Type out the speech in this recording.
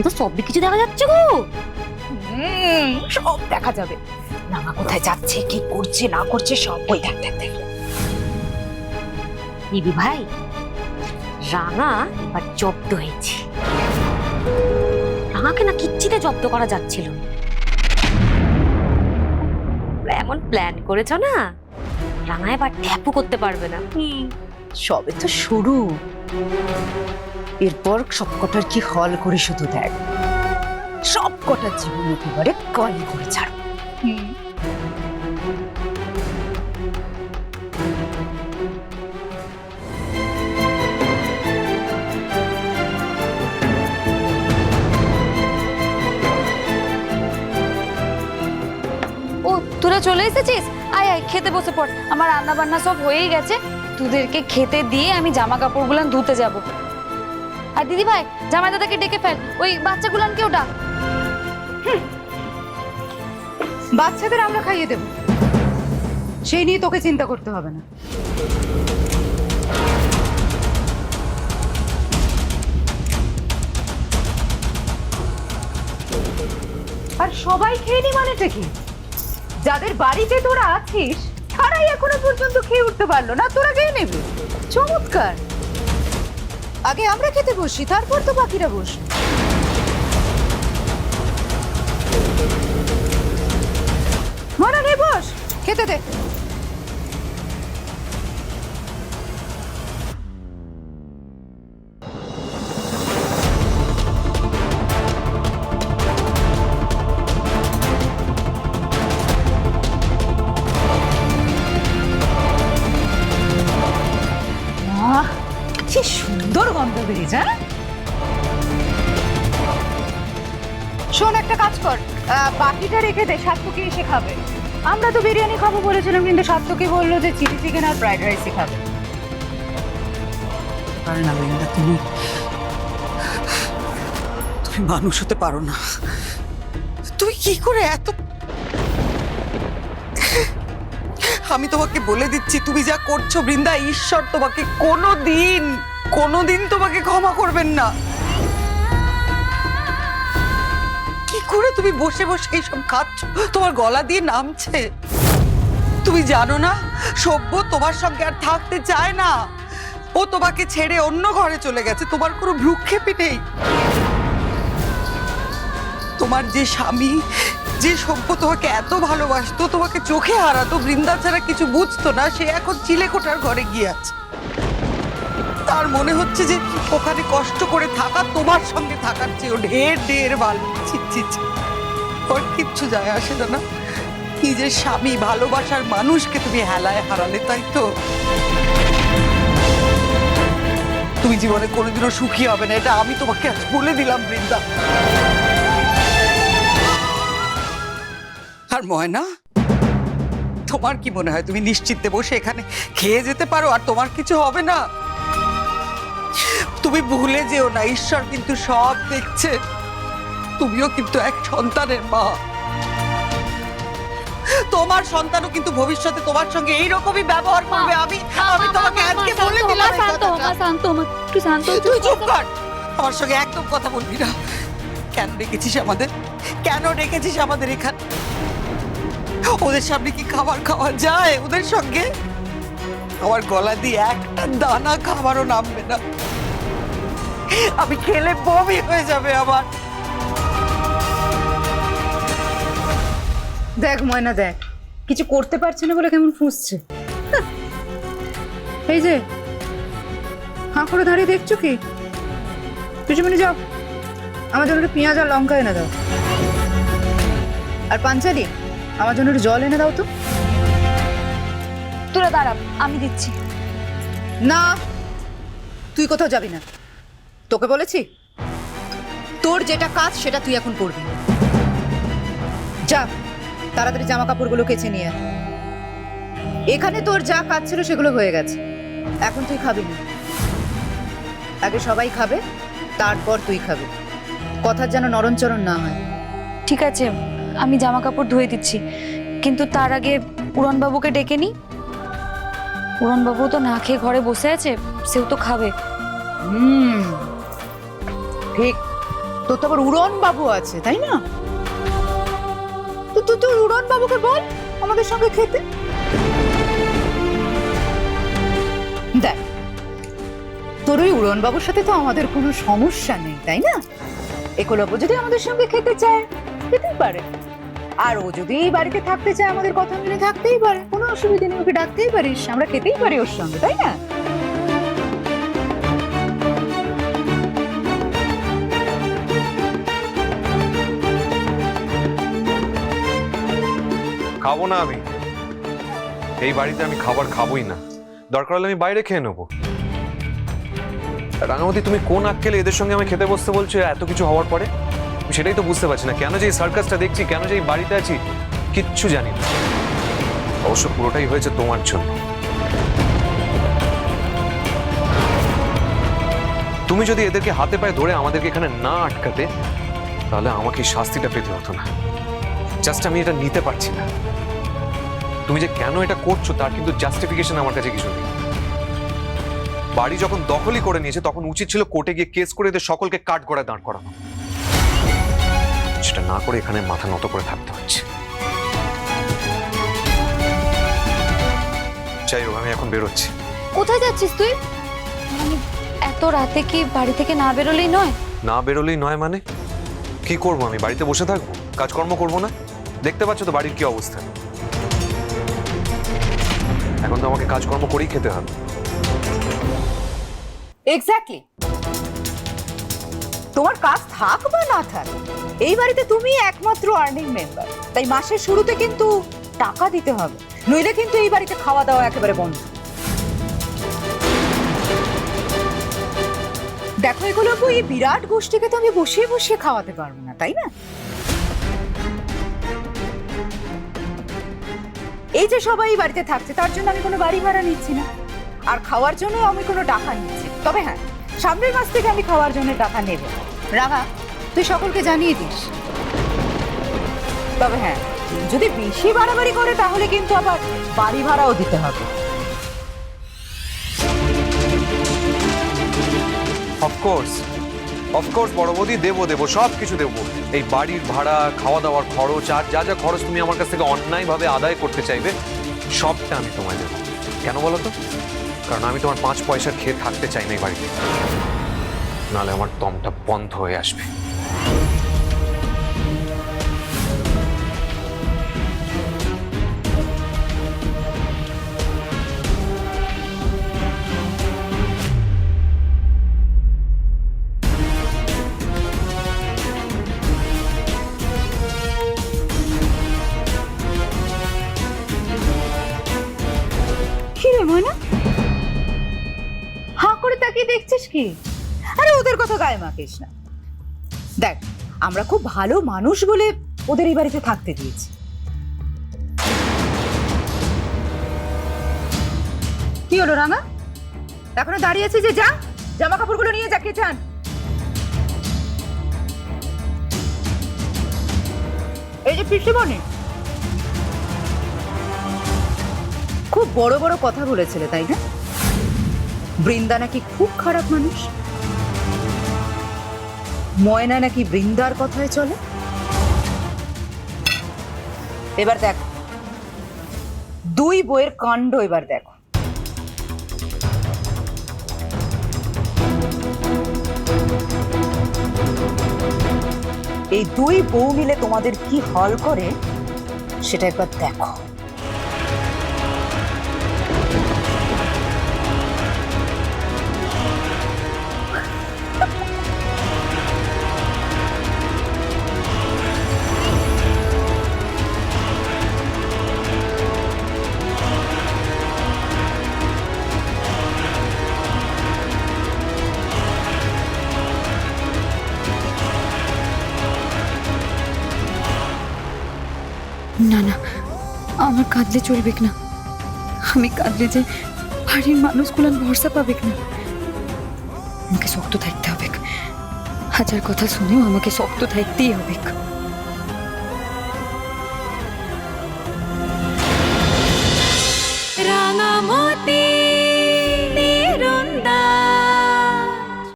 তো সব কিছু দেখা যাচ্ছে গো। সব দেখা যাবে। রাঙা কোথায় যাচ্ছে, কি করছে না করছে সব। ওই দেখ দেখ দেখ। নিবি ভাই, রাঙা এবার জব্দ হয়েছে। রাঙাকে না কিচ্ছিতে জব্দ করা যাচ্ছিল না। এমন প্ল্যান করেছ না, রাঙা এবার ট্যাপও করতে পারবে না। সবে তো শুরু, এরপর সবকটার কি হল করে শুধু দেখ। সবকটার জীবন একেবারে কলি করে ছাড়। ও তোরা চলে এসেছিস? আয় আয় খেতে বসে পড়। আমার রান্না বান্না সব হয়েই গেছে। তোদেরকে খেতে দিয়ে আমি জামা কাপড়গুলো ধুতে যাব। আর দিদি ভাই, জামাই দাদাকে ডেকে ফেল, ওই বাচ্চাগুলানকেও ডাক। বাচ্চাদের আমরা খাইয়ে দেব, সেই নিয়ে তোকে চিন্তা করতে হবে না। আর সবাই খেয়ে নি মানেটা কি? যাদের বাড়িতে তোরা আছিস তারাই এখনো পর্যন্ত খেয়ে উঠতে পারলো না, তোরা খেয়ে নেবে। চমৎকার। আগে আমরা খেতে বসি, তারপর তো বাকিরা বস। মনা নে, বস, খেতে দে। কি সুন্দর গন্ধ বেরিয়েছে। হ্যাঁ? শোন, একটা কাজ কর, বাকিটা রেখে দে, সাত্তুকি এসে খাবে। আমরা তো বিরিয়ানি খাবো বলেছিলাম, কিন্তু সাত্তুকি বললো যে চিলি চিকেন আর ফ্রাইড রাইসই খাবে। পারে না বৃন্দা, তুমি মানুষ হতে পারো না। তুমি কি করে এত... আমি তোমাকে বলে দিচ্ছি, তুমি যা করছো বৃন্দা, ঈশ্বর তোমাকে কোনোদিন তোমাকে ক্ষমা করবেন না। কি করে তুমি বসে বসে এইসব খাচ্ছ, তোমার গলা দিয়ে নামছে? তুমি জানো না সভ্য তোমার সঙ্গে আর থাকতে চায় না। ও তোমাকে ছেড়ে অন্য ঘরে চলে গেছে, তোমার কোনো ভ্রুক্ষেপই নেই। তোমার যে স্বামী, যে সভ্য তোমাকে এত ভালোবাসতো, তোমাকে চোখে হারাতো, বৃন্দা ছাড়া কিছু বুঝতো না, সে এখন চিলেকোঠার ঘরে গিয়ে আছে। তার মনে হচ্ছে যে ওখানে কষ্ট করে থাকা তোমার সঙ্গে থাকার চেয়েও ঢের ভালো। ওর কিচ্ছু যায় আসে না। না, নিজের স্বামী, ভালোবাসার মানুষকে তুমি হেলায় হারালে, তাই তো? তুমি জীবনে কোনোদিনও সুখী হবে না, এটা আমি তোমাকে আজ বলে দিলাম বৃন্দা। আর ময়না, তোমার কি মনে হয় তুমি নিশ্চিন্তে বসে এখানে খেয়ে যেতে পারো আর তোমার কিছু হবে না? তুমি ভুলে যেও না, ঈশ্বর কিন্তু সব দেখছে। তুমিও কিন্তু এক সন্তানের মা। তোমার সন্তানও কিন্তু ভবিষ্যতে তোমার সঙ্গে এইরকমই ব্যবহার করবে। আমি তোমাকে আজকে বলে দিলাম। তুই চুপ কর, আমার সঙ্গে একদম কথা বলবি না। কেন রেখেছিস আমাদের এখানে? ওদের সামনে কি খাবার খাওয়া যায়? ওদের সঙ্গে আমার গলা দিয়ে একটা দানা খাবারও নামবে না। আমি খেলে বমি হয়ে যাবে আমার। দেখ ময়না, দেখ, কিছু করতে পারছে না বলে কেমন ফুঁসছে। এই যে হাঁ করে দাঁড়িয়ে দেখছো কি? পিছনে যাও, আমার জন্য একটু পেঁয়াজ আর লঙ্কা এনে দাও। আর পাঞ্চালি, আমার জন্য একটু জল এনে দাও তো। তোরা দাঁড়া, আমি দিচ্ছি। না, তুই কোথাও যাবি না, তোকে বলেছি। তোর যেটা কাজ সেটা তুই এখন করবি। যা, তাড়াতাড়ি জামা কাপড়গুলো কেচে নিয়ে আয়। এখানে তোর যা কাজ ছিল সেগুলো হয়ে গেছে, এখন তুই খাবি না। আগে সবাই খাবে, তারপর তুই খাবি। কথার যেন নরমচরণ না হয়। ঠিক আছে, আমি জামা কাপড় ধুয়ে দিচ্ছি, কিন্তু তার আগে পুরনবাবুকে ডেকে নি। পুরনবাবু তো না খেয়ে ঘরে বসে আছে, সেও তো খাবে। ঠিক, তোর তো আবার উড়ন বাবু আছে তাই না? তো তুই তোর উড়ন বাবুকে বল আমাদের সঙ্গে খেতে। দেখ, তোর ওই উড়ন বাবুর সাথে তো আমাদের কোনো সমস্যা নেই তাই না? একলব্য যদি আমাদের সঙ্গে খেতে চায় খেতেই পারে, আর ও যদি এই বাড়িতে থাকতে চায় আমাদের কথা মেনে থাকতেই পারে, কোনো অসুবিধা নেই, ওকে ডাকতেই পারিস, আমরা খেতেই পারি ওর সঙ্গে তাই না? খাবো না আমি এই বাড়িতে, আমি খাবার খাবোই না, দরকার হলে আমি বাইরে খেয়ে নেবো। রাঙামতি, তুমি কোন আক্কেলে এদের সঙ্গে আমি খেতে বসতে বলছো এত কিছু হওয়ার পরে? সেটাই তো বুঝতে পারছি না, কেন যে এই সার্কাসটা দেখছি, কেন যে এই বাড়িতে আছি, কিচ্ছু জানি না। অবশ্য পুরোটাই হয়েছে তোমার জন্য। তুমি যদি এদেরকে হাতে পায়ে ধরে আমাদেরকে এখানে না আটকাতে, তাহলে আমাকে শাস্তিটা পেতে হতো না। জাস্ট আমি এটা নিতে পারছি না। তুমি যে কেন এটা করছো তার কিন্তু জাস্টিফিকেশন আমার কাছে কিছু নেই। বাড়ি যখন দখলই করে নিয়েছে তখন উচিত ছিল কোর্টে গিয়ে কেস করে এদের সকলকে কাঠগড়ায় দাঁড় করানো। সেটা না করে এখানে মাথা নত করে থাকতে হচ্ছে। যাই হোক, আমি এখন বেরোচ্ছি। কোথায় যাচ্ছিস তুই? মানে এত রাতে কি বাড়ি থেকে না বেরোলেই নয়? না বেরোলেই নয় মানে? কি করবো আমি? বাড়িতে বসে থাকবো, কাজকর্ম করবো না? দেখতে পাচ্ছ তো বাড়ির কি অবস্থা। এখন তো আমাকে কাজকর্ম করেই খেতে হবে। এক্স্যাক্টলি, তোমার কাজ থাক বা না থাক, এই বাড়িতে তুমি একমাত্র আর্নিং মেম্বার, তাই মাসের শুরুতে কিন্তু টাকা দিতে হবে, নইলে কিন্তু এই বাড়িতে খাওয়া দাওয়া একেবারে বন্ধ। দেখো এগুলো, এই বিরাট গোষ্ঠীকে তো আমি বসিয়ে বসিয়ে খাওয়াতে পারবো না তাই না? এই যে সবাই এই বাড়িতে থাকছে তার জন্য আমি কোনো বাড়ি ভাড়া নিচ্ছি না, আর খাওয়ার জন্য আমি কোনো টাকা নিচ্ছি। তবে হ্যাঁ, সামনের মাস থেকে আমি খাওয়ার জন্য টাকা নেব। রাঙা, তুই সকলকে জানিয়ে দিস। তবে হ্যাঁ, যদি বেশি বাড়াবাড়ি করে তাহলে কিন্তু আবার বাড়ি ভাড়াও দিতে হবে। অফকোর্স বড় বৌদি, দেবো সব কিছু দেবো। এই বাড়ির ভাড়া, খাওয়া দাওয়ার খরচ, আর যা যা খরচ তুমি আমার কাছ থেকে অন্যায়ভাবে আদায় করতে চাইবে সবটা আমি তোমায় দেবো। কেন বলো তো? কারণ আমি তোমার 5 পয়সা খেয়ে থাকতে চাই না এই বাড়িতে, নাহলে আমার দমটা বন্ধ হয়ে আসবে। কি রে ময়না, হাঁ করে তাকিয়ে দেখছিস কি? আরে ওদের কথা গায়ে মাখিস না। দেখ, আমরা খুব ভালো মানুষ বলে ওদের এই বাড়িতে থাকতে দিয়েছি। কি হলো রাঙা, এখনো দাঁড়িয়ে আছিস? যে যা, জামা কাপড়গুলো নিয়ে যা, খেয়ে আন। এই যে পিসিমণি, খুব বড় বড় কথা বলেছিলে তাই না? বৃন্দা নাকি খুব খারাপ মানুষ, ময়না নাকি বৃন্দার কথায় চলে। এবার দেখ, 2 বইয়ের কাণ্ড এবার দেখো। এই 2 বউ মিলে তোমাদের কি হল করে সেটা একবার দেখো। না না, আমার কাঁদলে চলবে না। আমি কাঁদলে যে বাড়ির মানুষগুলো ভরসা পাবে না। আমাকে শক্ত থাকতে হবে, হাজার কথা শুনেও আমাকে শক্ত থাকতেই হবে।